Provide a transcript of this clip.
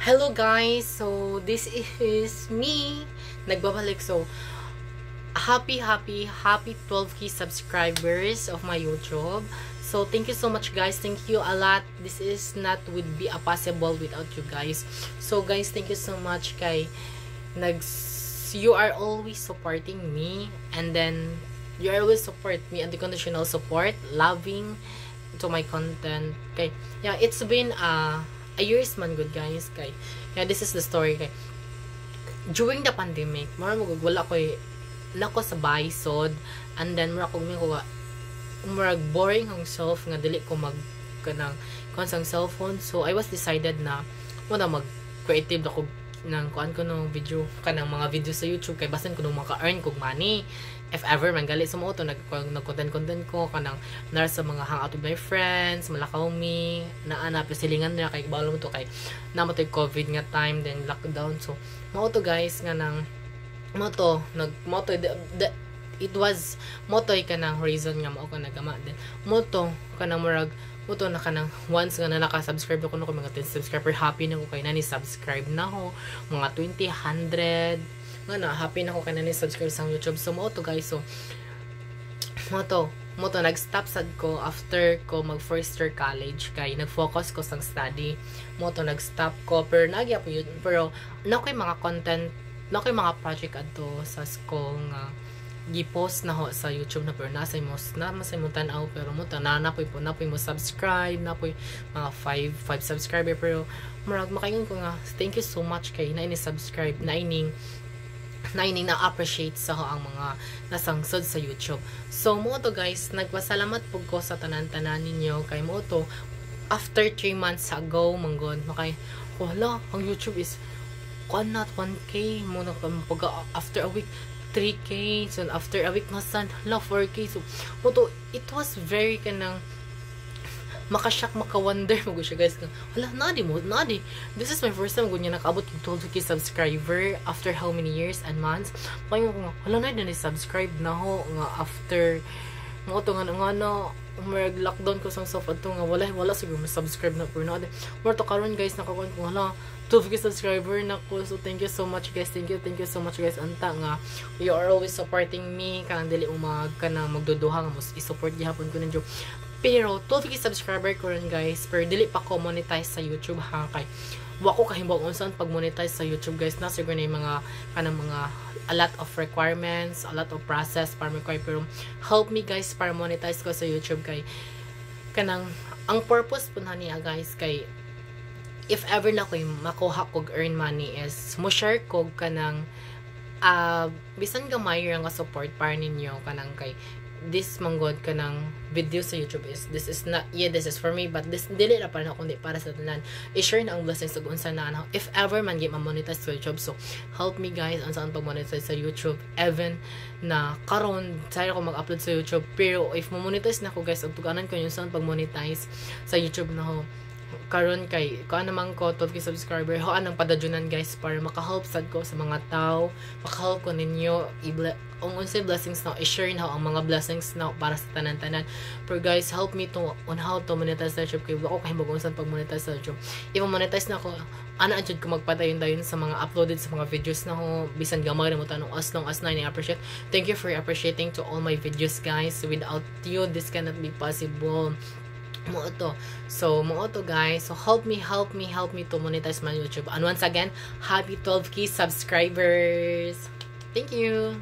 Hello guys, so this is me nagbabalik. So happy 12k subscribers of my YouTube. So thank you so much guys, thank you a lot. This is not would be a possible without you guys. So guys, thank you so much kay you are always supporting me, and then you always support me, unconditional support, loving to my content. Okay, yeah, it's been a year's man good guys. Kay yeah, this is the story. Kay during the pandemic wala ko nako sa baysod, and then mura ko murag boring ang self nga dili ko mag kanang konsang cellphone. So I was decided na muna mag creative ako ng kuan ko no video kanang mga video sa YouTube kay basin ko nung maka-earn kog money. If ever man gali sa mo to nag-content ko kanang nar sa mga hangout with my friends, malakaw mi, naana silingan na kay bawal mo to kay namo to COVID nga time, then lockdown. So mo to guys nga nang it was motoy kanang reason nga mao ko nagama, then moto kanang murag moto na kanang once nga na naka-subscribe ako no ko mga 10 subscriber, happy na ko kay nani subscribe na ho mga 20 100 nga na happy na ko kay nani subscribe sa YouTube. So mo to guys, so mo to nag-stop sad ko after ko mag first year college kay nag-focus ko sa study. Mo to nag-stop ko pero nagya po yun, pero nakoy mga content, nakoy mga project adto sa school nga gi-post na ho sa YouTube na pero nasa mo tan-aw, pero mo napoy mo subscribe, napoy mga 5 subscriber, pero murag makaingon ko nga thank you so much kay na ini subscribe na ining na appreciate sa ho ang mga nasangsod sa YouTube. So mo to guys, nagpasalamat pug ko sa tanan-tanan ninyo kay mo to after 3 months ago manggod makay wala ang YouTube is not 1k mo na pag after a week 3k, so after a week nasan 4k. So moto it was very kanang makashock, maka-wonder mo siya guys. Hala, nadi this is my first time gunya nakaabot yung 12k subscriber after how many years and months. Payo ko hala na din subscribe na ho nga after mo to nga umag lockdown ko sang soft ato nga wala siguro subscribe na pero na mo to karon guys nakakuan ko hala 12k subscriber na ko. So thank you so much guys, thank you so much guys. Anta nga you are always supporting me, kanang dili umag kanang magduduha nga mas i-support gihapon ko ninyo. Pero 12k subscriber ko rin guys, pero dili pa ko monetize sa YouTube ha, kay wa ko kahimbang unsan pag monetize sa YouTube guys. Na siguro na yung mga kanang mga a lot of requirements, a lot of process para require, pero help me guys para monetize ko sa YouTube kay kanang ang purpose po na niya guys kay if ever na ko makuha kog earn money is mo share kog kanang bisan gamay nga support para ninyo kanang kay this manggod kanang video sa YouTube is this is for me, but this dili ra para na kundi para sa tanan i-share na ang blessings ug unsa na if ever man gi ma-monetize sa YouTube. So help me guys unsa ang pag-monetize sa YouTube, even na karon sayro ko mag-upload sa YouTube, pero if mo-monetize na ko guys ug tuganan ko yung saan pag-monetize sa YouTube na ho karon kay ko naman ko 12k subscriber ho anang padajunan guys para maka-help sad ko sa mga tao, maka-help ko ninyo ang unsay blessings na i-share na ang mga blessings na para sa tanan-tanan. Pero guys, help me to on how to monetize sa YouTube kay ako kahimog unsan pag monetize sa YouTube. If monetize na ko ana adjud ko magpadayon sa mga uploaded sa mga videos na ho bisan gamay na mo tanong as long as na appreciate. Thank you for appreciating to all my videos guys. Without you this cannot be possible. Mo to guys, so help me to monetize my YouTube. And once again, happy 12k subscribers. Thank you.